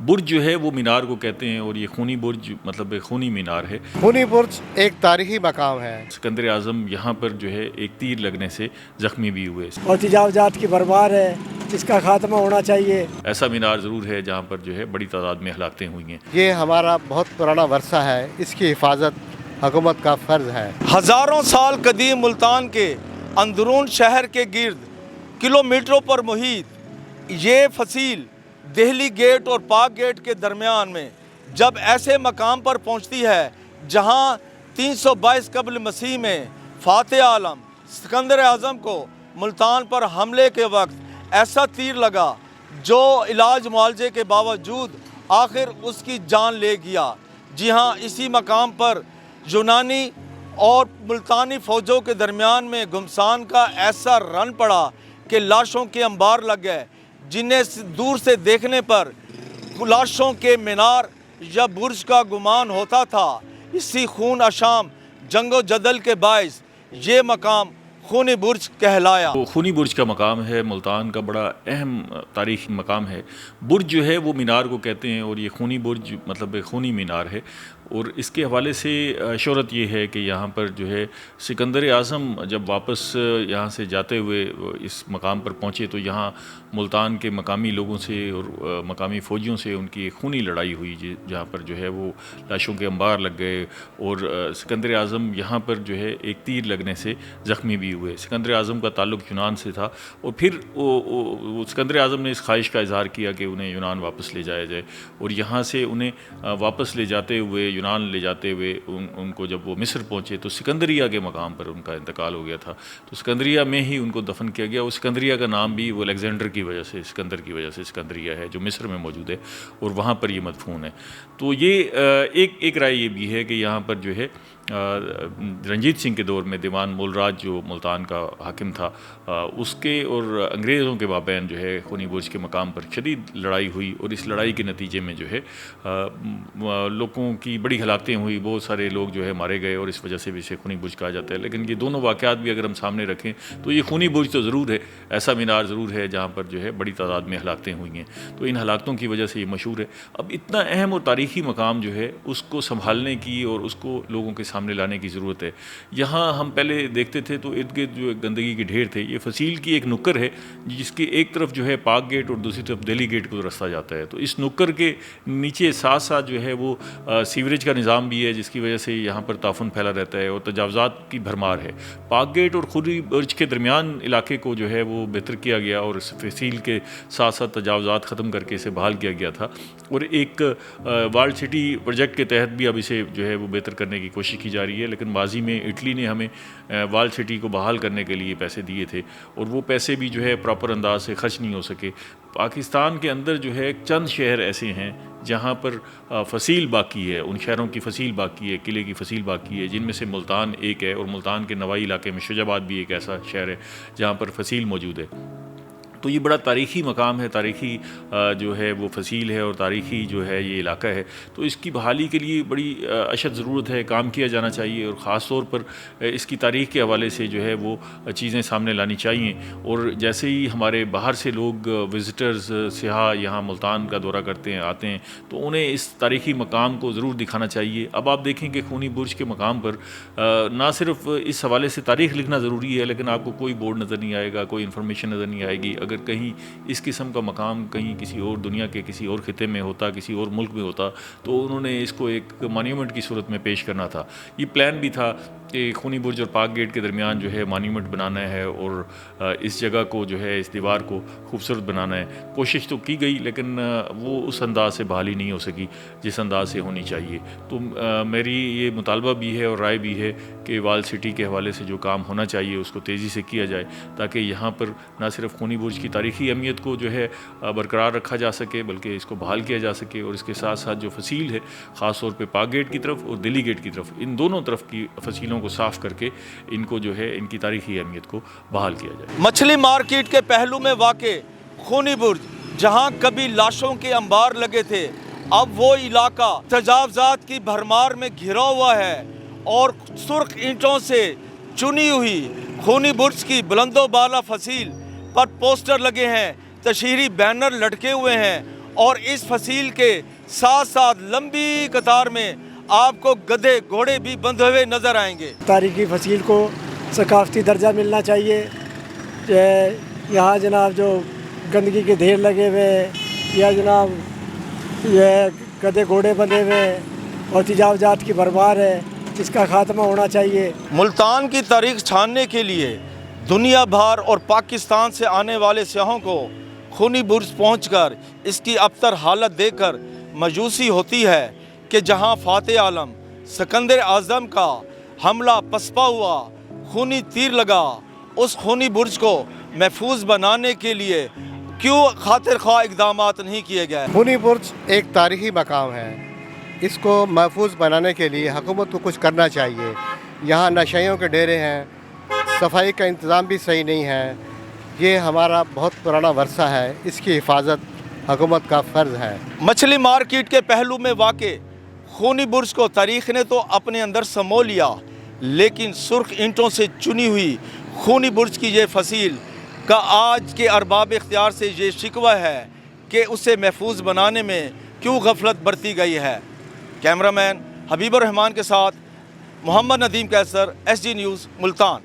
برج جو ہے وہ مینار کو کہتے ہیں، اور یہ خونی برج مطلب ایک خونی مینار ہے۔ خونی برج ایک تاریخی مقام ہے۔ سکندر اعظم یہاں پر جو ہے ایک تیر لگنے سے زخمی بھی ہوئے، اور تجاوزات کی بھرمار ہے، اس کا خاتمہ ہونا چاہیے۔ ایسا مینار ضرور ہے جہاں پر جو ہے بڑی تعداد میں ہلاکتیں ہوئی ہیں۔ یہ ہمارا بہت پرانا ورثہ ہے، اس کی حفاظت حکومت کا فرض ہے۔ ہزاروں سال قدیم ملتان کے اندرون شہر کے گرد کلومیٹروں پر محیط یہ فصیل دہلی گیٹ اور پاک گیٹ کے درمیان میں جب ایسے مقام پر پہنچتی ہے جہاں 322 قبل مسیح میں فاتح عالم سکندر اعظم کو ملتان پر حملے کے وقت ایسا تیر لگا جو علاج معالجے کے باوجود آخر اس کی جان لے گیا۔ جی ہاں، اسی مقام پر یونانی اور ملتانی فوجوں کے درمیان میں گھمسان کا ایسا رن پڑا کہ لاشوں کے انبار لگ گئے، جنہیں دور سے دیکھنے پر لاشوں کے مینار یا برج کا گمان ہوتا تھا۔ اسی خون اشام جنگ و جدل کے باعث یہ مقام خونی برج کہلایا۔ وہ خونی برج کا مقام ہے، ملتان کا بڑا اہم تاریخی مقام ہے۔ برج جو ہے وہ مینار کو کہتے ہیں، اور یہ خونی برج مطلب ایک خونی مینار ہے، اور اس کے حوالے سے شہرت یہ ہے کہ یہاں پر جو ہے سکندر اعظم جب واپس یہاں سے جاتے ہوئے اس مقام پر پہنچے تو یہاں ملتان کے مقامی لوگوں سے اور مقامی فوجیوں سے ان کی ایک خونی لڑائی ہوئی، جہاں پر جو ہے وہ لاشوں کے انبار لگ گئے، اور سکندر اعظم یہاں پر جو ہے ایک تیر لگنے سے زخمی بھی ہوئے۔ سکندر اعظم کا تعلق یونان سے تھا، اور پھر سکندر اعظم نے اس خواہش کا اظہار کیا کہ انہیں یونان واپس لے جایا جائے، اور یہاں سے انہیں واپس لے جاتے ہوئے یونان لے جاتے ہوئے ان کو جب وہ مصر پہنچے تو سکندریہ کے مقام پر ان کا انتقال ہو گیا تھا، تو سکندریہ میں ہی ان کو دفن کیا گیا۔ وہ سکندریہ کا نام بھی وہ الیگزینڈر کی وجہ سے، سکندر کی وجہ سے سکندریہ ہے، جو مصر میں موجود ہے، اور وہاں پر یہ مدفون ہے۔ تو یہ ایک رائے یہ بھی ہے کہ یہاں پر جو ہے رنجیت سنگھ کے دور میں دیوان مول راج جو ملتان کا حاکم تھا، اس کے اور انگریزوں کے مابین جو ہے خونی برج کے مقام پر شدید لڑائی ہوئی، اور اس لڑائی کے نتیجے میں جو ہے لوگوں کی بڑی ہلاکتیں ہوئی، بہت سارے لوگ جو ہے مارے گئے، اور اس وجہ سے بھی اسے خونی برج کہا جاتا ہے۔ لیکن یہ دونوں واقعات بھی اگر ہم سامنے رکھیں تو یہ خونی برج تو ضرور ہے، ایسا مینار ضرور ہے جہاں پر جو ہے بڑی تعداد میں ہلاکتیں ہوئی ہیں، تو ان ہلاکتوں کی وجہ سے یہ مشہور ہے۔ اب اتنا اہم اور تاریخی مقام جو ہے اس کو سنبھالنے کی اور اس کو لوگوں کے سامنے لانے کی ضرورت ہے۔ یہاں ہم پہلے دیکھتے تھے تو ارد گرد جو گندگی کے ڈھیر تھے، یہ فصیل کی ایک نکر ہے جس کی ایک طرف جو ہے پاک گیٹ اور دوسری طرف دہلی گیٹ کو رستہ جاتا ہے، تو اس نکر کے نیچے ساتھ ساتھ جو ہے وہ سیوریج کا نظام بھی ہے، جس کی وجہ سے یہاں پر تعفن پھیلا رہتا ہے اور تجاوزات کی بھرمار ہے۔ پاک گیٹ اور خونی برج کے درمیان علاقے کو جو ہے وہ بہتر کیا گیا، اور اس فصیل کے ساتھ ساتھ تجاوزات ختم کر کے اسے بحال کیا گیا تھا، اور ایک وارلڈ سٹی پروجیکٹ کے تحت بھی اب اسے جو ہے وہ بہتر کرنے کی کوشش کی جا رہی ہے۔ لیکن ماضی میں اٹلی نے ہمیں وارلڈ سٹی کو بحال کرنے کے لیے پیسے دیے تھے، اور وہ پیسے بھی جو ہے پراپر انداز سے خرچ نہیں ہو سکے۔ پاکستان کے اندر جو ہے چند شہر ایسے ہیں جہاں پر فصیل باقی ہے، ان شہروں کی فصیل باقی ہے، قلعے کی فصیل باقی ہے، جن میں سے ملتان ایک ہے، اور ملتان کے نوائی علاقے میں شجاع آباد بھی ایک ایسا شہر ہے جہاں پر فصیل موجود ہے۔ تو یہ بڑا تاریخی مقام ہے، تاریخی جو ہے وہ فصیل ہے، اور تاریخی جو ہے یہ علاقہ ہے، تو اس کی بحالی کے لیے بڑی اشد ضرورت ہے، کام کیا جانا چاہیے، اور خاص طور پر اس کی تاریخ کے حوالے سے جو ہے وہ چیزیں سامنے لانی چاہیے۔ اور جیسے ہی ہمارے باہر سے لوگ وزٹرز سیاح یہاں ملتان کا دورہ کرتے ہیں، آتے ہیں، تو انہیں اس تاریخی مقام کو ضرور دکھانا چاہیے۔ اب آپ دیکھیں کہ خونی برج کے مقام پر نہ صرف اس حوالے سے تاریخ لکھنا ضروری ہے، لیکن آپ کو کوئی بورڈ نظر نہیں آئے گا، کوئی انفارمیشن نظر نہیں آئے گی۔ اگر کہیں اس قسم کا مقام کہیں کسی اور دنیا کے کسی اور خطے میں ہوتا، کسی اور ملک میں ہوتا، تو انہوں نے اس کو ایک مانیومنٹ کی صورت میں پیش کرنا تھا۔ یہ پلان بھی تھا کہ خونی برج اور پاک گیٹ کے درمیان جو ہے مانیومنٹ بنانا ہے، اور اس جگہ کو جو ہے اس دیوار کو خوبصورت بنانا ہے۔ کوشش تو کی گئی، لیکن وہ اس انداز سے بحالی نہیں ہو سکی جس انداز سے ہونی چاہیے۔ تو میری یہ مطالبہ بھی ہے اور رائے بھی ہے کہ وال سٹی کے حوالے سے جو کام ہونا چاہیے اس کو تیزی سے کیا جائے، تاکہ یہاں پر نہ صرف خونی برج کی تاریخی اہمیت کو جو ہے برقرار رکھا جا سکے، بلکہ اس کو بحال کیا جا سکے، اور اس کے ساتھ ساتھ جو فصیل ہے خاص طور پہ پاک گیٹ کی طرف اور دہلی گیٹ کی طرف، ان دونوں طرف کی فصیلوں کو صاف کر کے ان کو جو ہے ان کی تاریخی اہمیت کو بحال کیا جائے۔ مچھلی مارکیٹ کے پہلو میں واقع خونی برج، جہاں کبھی لاشوں کے انبار لگے تھے، اب وہ علاقہ تجاوزات کی بھرمار میں گھرا ہوا ہے، اور سرخ اینٹوں سے چنی ہوئی خونی برج کی بلند و بالا فصیل پر پوسٹر لگے ہیں، تشہیری بینر لٹکے ہوئے ہیں، اور اس فصیل کے ساتھ ساتھ لمبی قطار میں آپ کو گدھے گھوڑے بھی بندھے ہوئے نظر آئیں گے۔ تاریخی فصیل کو ثقافتی درجہ ملنا چاہیے۔ یہاں جناب جو گندگی کے ڈھیر لگے ہوئے یا جناب یہ گدھے گھوڑے بندھے ہوئے اور تجاوزات کی بھرمار ہے، اس کا خاتمہ ہونا چاہیے۔ ملتان کی تاریخ چھاننے کے لیے دنیا بھر اور پاکستان سے آنے والے سیاحوں کو خونی برج پہنچ کر اس کی ابتر حالت دیکھ کر مایوسی ہوتی ہے کہ جہاں فاتح عالم سکندر اعظم کا حملہ پسپا ہوا، خونی تیر لگا، اس خونی برج کو محفوظ بنانے کے لیے کیوں خاطر خواہ اقدامات نہیں کیے گئے؟ خونی برج ایک تاریخی مقام ہے، اس کو محفوظ بنانے کے لیے حکومت کو کچھ کرنا چاہیے۔ یہاں نشیوں کے ڈیرے ہیں، صفائی کا انتظام بھی صحیح نہیں ہے۔ یہ ہمارا بہت پرانا ورثہ ہے، اس کی حفاظت حکومت کا فرض ہے۔ مچھلی مارکیٹ کے پہلو میں واقع خونی برج کو تاریخ نے تو اپنے اندر سمو لیا، لیکن سرخ اینٹوں سے چنی ہوئی خونی برج کی یہ فصیل کا آج کے ارباب اختیار سے یہ شکوہ ہے کہ اسے محفوظ بنانے میں کیوں غفلت برتی گئی ہے۔ کیمرہ مین حبیب الرحمان کے ساتھ محمد ندیم قیصر، ایس ڈی نیوز، ملتان۔